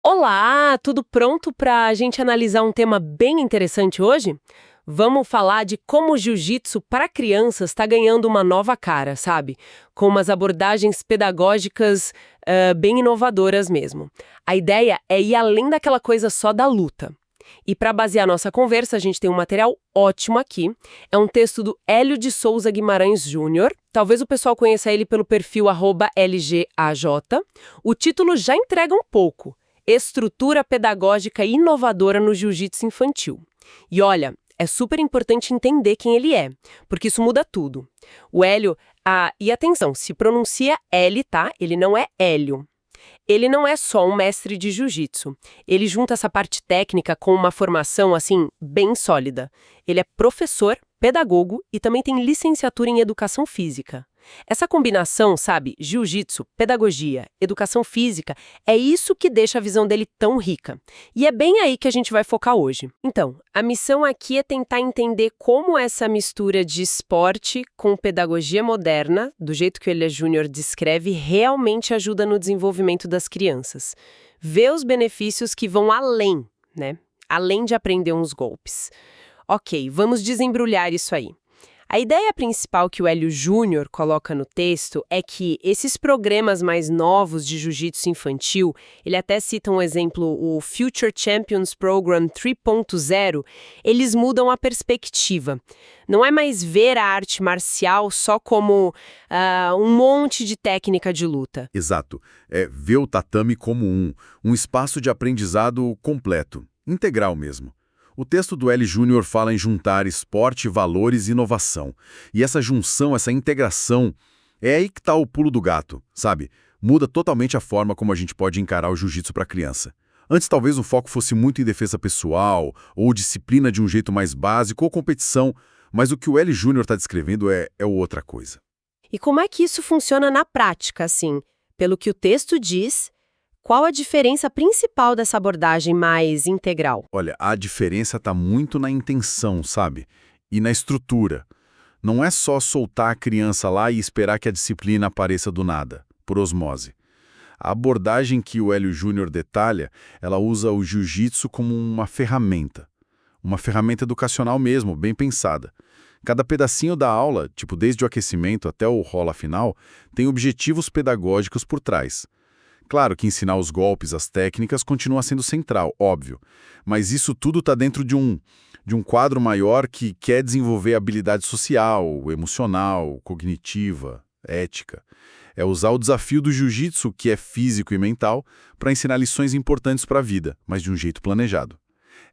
Olá, tudo pronto para a gente analisar um tema bem interessante hoje? Vamos falar de como o jiu-jitsu para crianças está ganhando uma nova cara, sabe? Com umas abordagens pedagógicas bem inovadoras mesmo. A ideia é ir além daquela coisa só da luta. E para basear nossa conversa, a gente tem um material ótimo aqui. É um texto do Hélio de Souza Guimarães Júnior. Talvez o pessoal conheça ele pelo perfil @LGAJ. O título já entrega um pouco. Estrutura pedagógica inovadora no jiu-jitsu infantil. E olha, é super importante entender quem ele é, porque isso muda tudo. O Hélio, e atenção, se pronuncia L, tá? Ele não é Hélio. Ele não é só um mestre de jiu-jitsu. Ele junta essa parte técnica com uma formação, assim, bem sólida. Ele é professor, pedagogo e também tem licenciatura em educação física. Essa combinação, sabe, jiu-jitsu, pedagogia, educação física, é isso que deixa a visão dele tão rica. E é bem aí que a gente vai focar hoje. Então, a missão aqui é tentar entender como essa mistura de esporte com pedagogia moderna, do jeito que o Hélio Júnior descreve, realmente ajuda no desenvolvimento das crianças. Ver os benefícios que vão além, né? Além de aprender uns golpes. Ok, vamos desembrulhar isso aí. A ideia principal que o Hélio Júnior coloca no texto é que esses programas mais novos de jiu-jitsu infantil, ele até cita um exemplo, o Future Champions Program 3.0, eles mudam a perspectiva. Não é mais ver a arte marcial só como um monte de técnica de luta. Exato. É ver o tatame como um espaço de aprendizado completo, integral mesmo. O texto do Hélio Júnior fala em juntar esporte, valores e inovação. E essa junção, essa integração, é aí que está o pulo do gato, sabe? Muda totalmente a forma como a gente pode encarar o jiu-jitsu para criança. Antes talvez o foco fosse muito em defesa pessoal, ou disciplina de um jeito mais básico, ou competição, mas o que o Hélio Júnior está descrevendo é outra coisa. E como é que isso funciona na prática, assim? Pelo que o texto diz, qual a diferença principal dessa abordagem mais integral? Olha, a diferença está muito na intenção, sabe? E na estrutura. Não é só soltar a criança lá e esperar que a disciplina apareça do nada, por osmose. A abordagem que o Hélio Júnior detalha, ela usa o jiu-jitsu como uma ferramenta educacional mesmo, bem pensada. Cada pedacinho da aula, tipo desde o aquecimento até o rola final, tem objetivos pedagógicos por trás. Claro que ensinar os golpes, as técnicas, continua sendo central, óbvio. Mas isso tudo está dentro de um quadro maior que quer desenvolver habilidade social, emocional, cognitiva, ética. É usar o desafio do jiu-jitsu, que é físico e mental, para ensinar lições importantes para a vida, mas de um jeito planejado.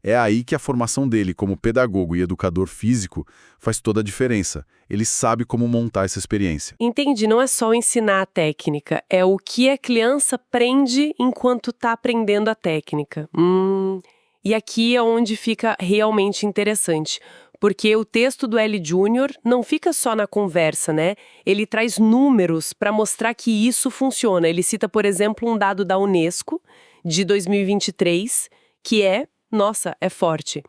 É aí que a formação dele como pedagogo e educador físico faz toda a diferença. Ele sabe como montar essa experiência. Entendi, não é só ensinar a técnica, é o que a criança aprende enquanto está aprendendo a técnica. E aqui é onde fica realmente interessante, porque o texto do Hélio Júnior não fica só na conversa, né? Ele traz números para mostrar que isso funciona. Ele cita, por exemplo, um dado da Unesco, de 2023, que é forte.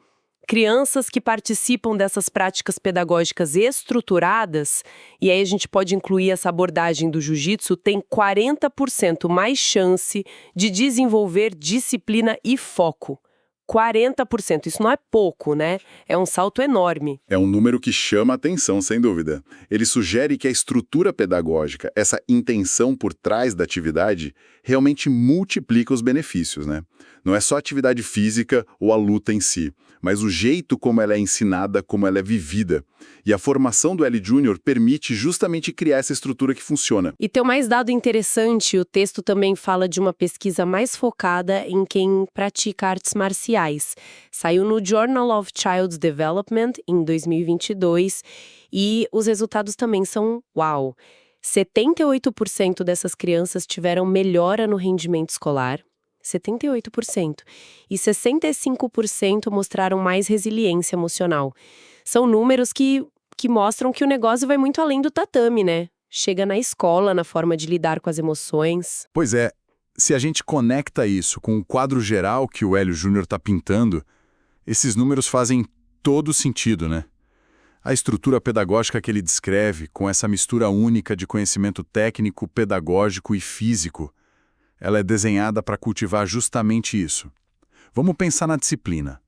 Crianças que participam dessas práticas pedagógicas estruturadas, e aí a gente pode incluir essa abordagem do jiu-jitsu, tem 40% mais chance de desenvolver disciplina e foco. 40%, isso não é pouco, né? É um salto enorme. É um número que chama a atenção, sem dúvida. Ele sugere que a estrutura pedagógica, essa intenção por trás da atividade, realmente multiplica os benefícios, né? Não é só a atividade física ou a luta em si, mas o jeito como ela é ensinada, como ela é vivida. E a formação do Hélio Júnior permite justamente criar essa estrutura que funciona. E tem mais dado interessante, o texto também fala de uma pesquisa mais focada em quem pratica artes marciais. Saiu no Journal of Child Development em 2022 e os resultados também são uau! 78% dessas crianças tiveram melhora no rendimento escolar. 78%. E 65% mostraram mais resiliência emocional. São números que mostram que o negócio vai muito além do tatame, né? Chega na escola, na forma de lidar com as emoções. Pois é, se a gente conecta isso com o quadro geral que o Hélio Júnior está pintando, esses números fazem todo sentido, né? A estrutura pedagógica que ele descreve, com essa mistura única de conhecimento técnico, pedagógico e físico, ela é desenhada para cultivar justamente isso. Vamos pensar na disciplina.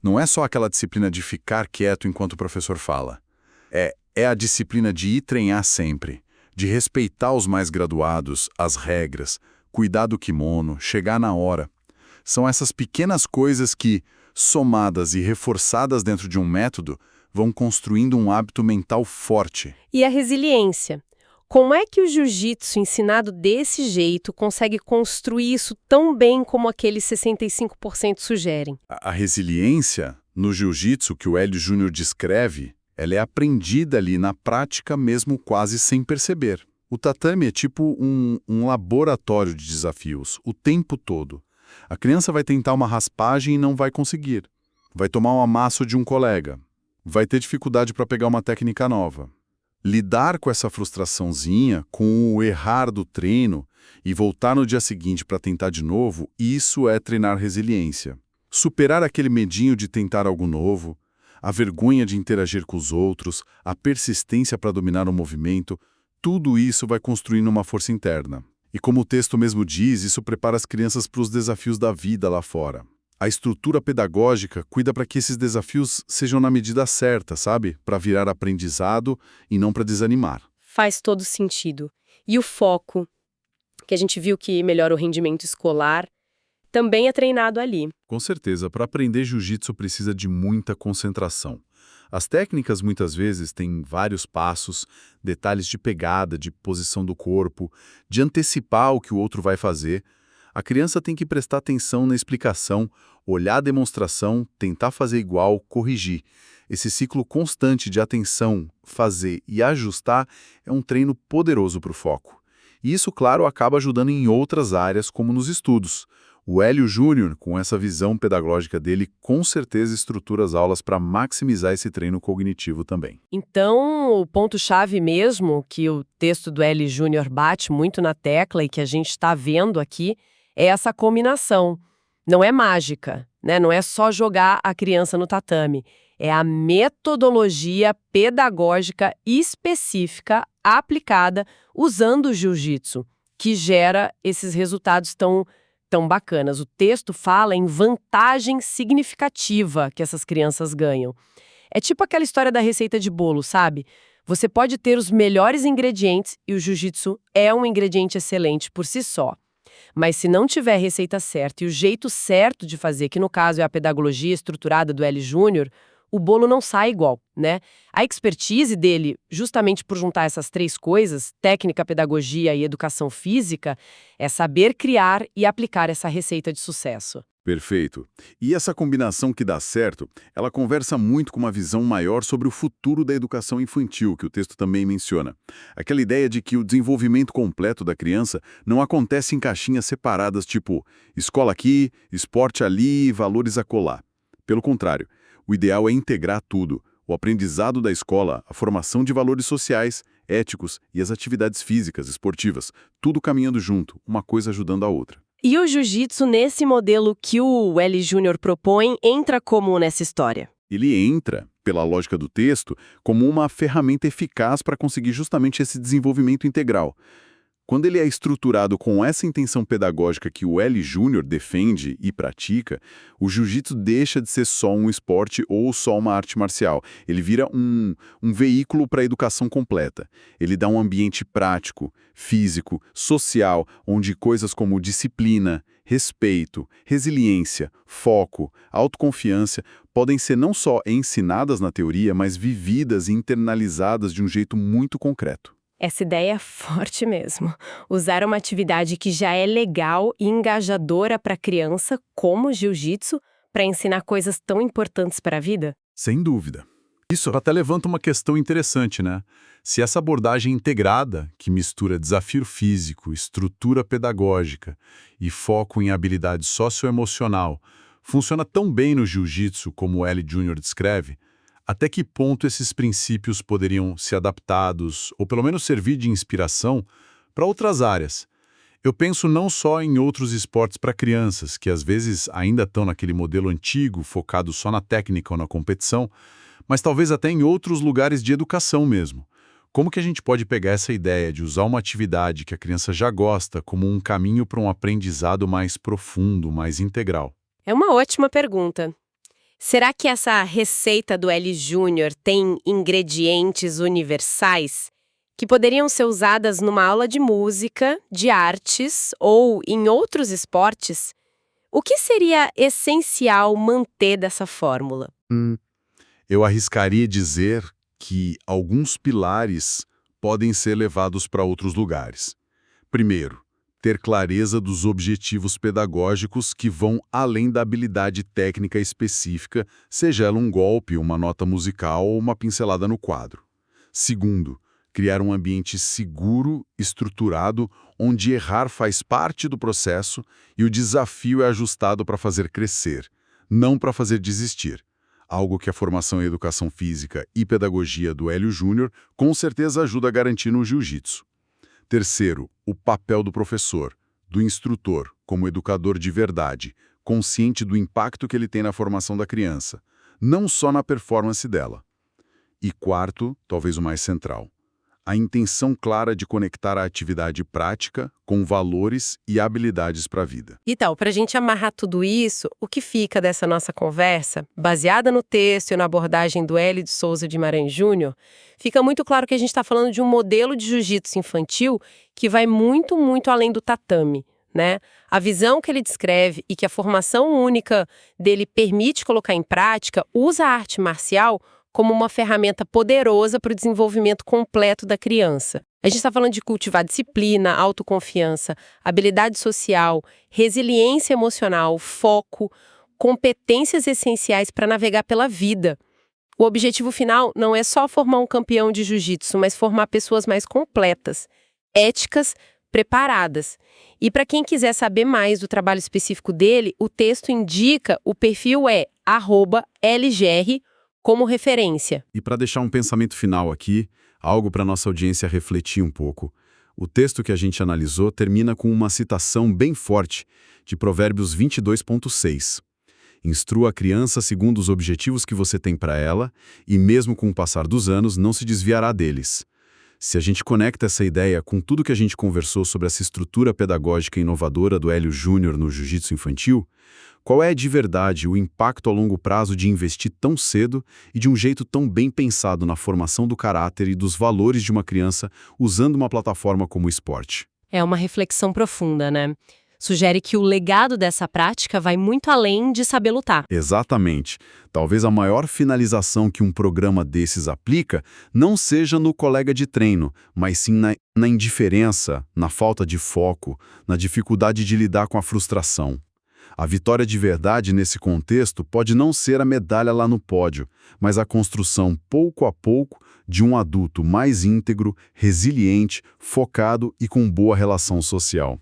Não é só aquela disciplina de ficar quieto enquanto o professor fala. É a disciplina de ir treinar sempre, de respeitar os mais graduados, as regras, cuidar do kimono, chegar na hora. São essas pequenas coisas que, somadas e reforçadas dentro de um método, vão construindo um hábito mental forte. E a resiliência? Como é que o jiu-jitsu ensinado desse jeito consegue construir isso tão bem como aqueles 65% sugerem? A resiliência, no jiu-jitsu que o Hélio Júnior descreve, ela é aprendida ali na prática mesmo quase sem perceber. O tatame é tipo um laboratório de desafios, o tempo todo. A criança vai tentar uma raspagem e não vai conseguir. Vai tomar um amasso de um colega. Vai ter dificuldade para pegar uma técnica nova. Lidar com essa frustraçãozinha, com o errar do treino e voltar no dia seguinte para tentar de novo, isso é treinar resiliência. Superar aquele medinho de tentar algo novo, a vergonha de interagir com os outros, a persistência para dominar o movimento, tudo isso vai construindo uma força interna. E como o texto mesmo diz, isso prepara as crianças para os desafios da vida lá fora. A estrutura pedagógica cuida para que esses desafios sejam na medida certa, sabe? Para virar aprendizado e não para desanimar. Faz todo sentido. E o foco, que a gente viu que melhora o rendimento escolar, também é treinado ali. Com certeza, para aprender jiu-jitsu precisa de muita concentração. As técnicas muitas vezes têm vários passos, detalhes de pegada, de posição do corpo, de antecipar o que o outro vai fazer. A criança tem que prestar atenção na explicação, olhar a demonstração, tentar fazer igual, corrigir. Esse ciclo constante de atenção, fazer e ajustar é um treino poderoso para o foco. E isso, claro, acaba ajudando em outras áreas, como nos estudos. O Hélio Júnior, com essa visão pedagógica dele, com certeza estrutura as aulas para maximizar esse treino cognitivo também. Então, o ponto-chave mesmo, que o texto do Hélio Júnior bate muito na tecla e que a gente está vendo aqui, é essa combinação. Não é mágica, né? Não é só jogar a criança no tatame. É a metodologia pedagógica específica aplicada usando o jiu-jitsu que gera esses resultados tão bacanas. O texto fala em vantagem significativa que essas crianças ganham. É tipo aquela história da receita de bolo, sabe? Você pode ter os melhores ingredientes e o jiu-jitsu é um ingrediente excelente por si só. Mas se não tiver a receita certa e o jeito certo de fazer, que no caso é a pedagogia estruturada do Hélio Júnior, o bolo não sai igual, né? A expertise dele, justamente por juntar essas três coisas, técnica, pedagogia e educação física, é saber criar e aplicar essa receita de sucesso. Perfeito. E essa combinação que dá certo, ela conversa muito com uma visão maior sobre o futuro da educação infantil, que o texto também menciona. Aquela ideia de que o desenvolvimento completo da criança não acontece em caixinhas separadas, tipo escola aqui, esporte ali, valores acolá. Pelo contrário, o ideal é integrar tudo, o aprendizado da escola, a formação de valores sociais, éticos e as atividades físicas, esportivas, tudo caminhando junto, uma coisa ajudando a outra. E o jiu-jitsu, nesse modelo que o Hélio Júnior propõe, entra como nessa história? Ele entra, pela lógica do texto, como uma ferramenta eficaz para conseguir justamente esse desenvolvimento integral. Quando ele é estruturado com essa intenção pedagógica que o Hélio Júnior defende e pratica, o jiu-jitsu deixa de ser só um esporte ou só uma arte marcial. Ele vira um veículo para a educação completa. Ele dá um ambiente prático, físico, social, onde coisas como disciplina, respeito, resiliência, foco, autoconfiança podem ser não só ensinadas na teoria, mas vividas e internalizadas de um jeito muito concreto. Essa ideia é forte mesmo. Usar uma atividade que já é legal e engajadora para a criança, como o jiu-jitsu, para ensinar coisas tão importantes para a vida? Sem dúvida. Isso até levanta uma questão interessante, né? Se essa abordagem integrada, que mistura desafio físico, estrutura pedagógica e foco em habilidade socioemocional, funciona tão bem no jiu-jitsu como o Hélio Júnior descreve, até que ponto esses princípios poderiam ser adaptados, ou pelo menos servir de inspiração, para outras áreas? Eu penso não só em outros esportes para crianças, que às vezes ainda estão naquele modelo antigo, focado só na técnica ou na competição, mas talvez até em outros lugares de educação mesmo, Como que a gente pode pegar essa ideia de usar uma atividade que a criança já gosta como um caminho para um aprendizado mais profundo, mais integral? É uma ótima pergunta. Será que essa receita do L Júnior tem ingredientes universais que poderiam ser usadas numa aula de música, de artes ou em outros esportes? O que seria essencial manter dessa fórmula? Eu arriscaria dizer que alguns pilares podem ser levados para outros lugares. Primeiro, ter clareza dos objetivos pedagógicos que vão além da habilidade técnica específica, seja ela um golpe, uma nota musical ou uma pincelada no quadro. Segundo, criar um ambiente seguro, estruturado, onde errar faz parte do processo e o desafio é ajustado para fazer crescer, não para fazer desistir. Algo que a formação em educação física e pedagogia do Hélio Júnior com certeza ajuda a garantir no jiu-jitsu. Terceiro, o papel do professor, do instrutor, como educador de verdade, consciente do impacto que ele tem na formação da criança, não só na performance dela. E quarto, talvez o mais central, a intenção clara de conectar a atividade prática com valores e habilidades para a vida. Então, para a gente amarrar tudo isso, o que fica dessa nossa conversa, baseada no texto e na abordagem do Hélio de Souza de Guimarães Júnior, fica muito claro que a gente está falando de um modelo de jiu-jitsu infantil que vai muito, muito além do tatame, né? A visão que ele descreve e que a formação única dele permite colocar em prática usa a arte marcial como uma ferramenta poderosa para o desenvolvimento completo da criança. A gente está falando de cultivar disciplina, autoconfiança, habilidade social, resiliência emocional, foco, competências essenciais para navegar pela vida. O objetivo final não é só formar um campeão de jiu-jitsu, mas formar pessoas mais completas, éticas, preparadas. E para quem quiser saber mais do trabalho específico dele, o texto indica, o perfil é @LGR como referência. E para deixar um pensamento final aqui, algo para nossa audiência refletir um pouco, o texto que a gente analisou termina com uma citação bem forte de Provérbios 22.6. Instrua a criança segundo os objetivos que você tem para ela e mesmo com o passar dos anos não se desviará deles. Se a gente conecta essa ideia com tudo que a gente conversou sobre essa estrutura pedagógica inovadora do Hélio Júnior no jiu-jitsu infantil, qual é de verdade o impacto a longo prazo de investir tão cedo e de um jeito tão bem pensado na formação do caráter e dos valores de uma criança usando uma plataforma como o esporte? É uma reflexão profunda, né? Sugere que o legado dessa prática vai muito além de saber lutar. Exatamente. Talvez a maior finalização que um programa desses aplica não seja no colega de treino, mas sim na indiferença, na falta de foco, na dificuldade de lidar com a frustração. A vitória de verdade nesse contexto pode não ser a medalha lá no pódio, mas a construção pouco a pouco de um adulto mais íntegro, resiliente, focado e com boa relação social.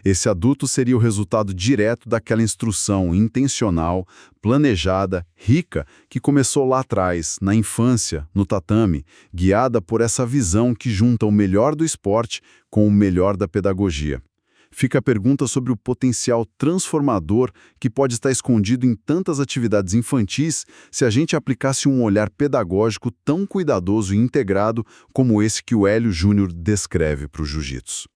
Esse adulto seria o resultado direto daquela instrução intencional, planejada, rica, que começou lá atrás, na infância, no tatame, guiada por essa visão que junta o melhor do esporte com o melhor da pedagogia. Fica a pergunta sobre o potencial transformador que pode estar escondido em tantas atividades infantis se a gente aplicasse um olhar pedagógico tão cuidadoso e integrado como esse que o Hélio Júnior descreve para o jiu-jitsu.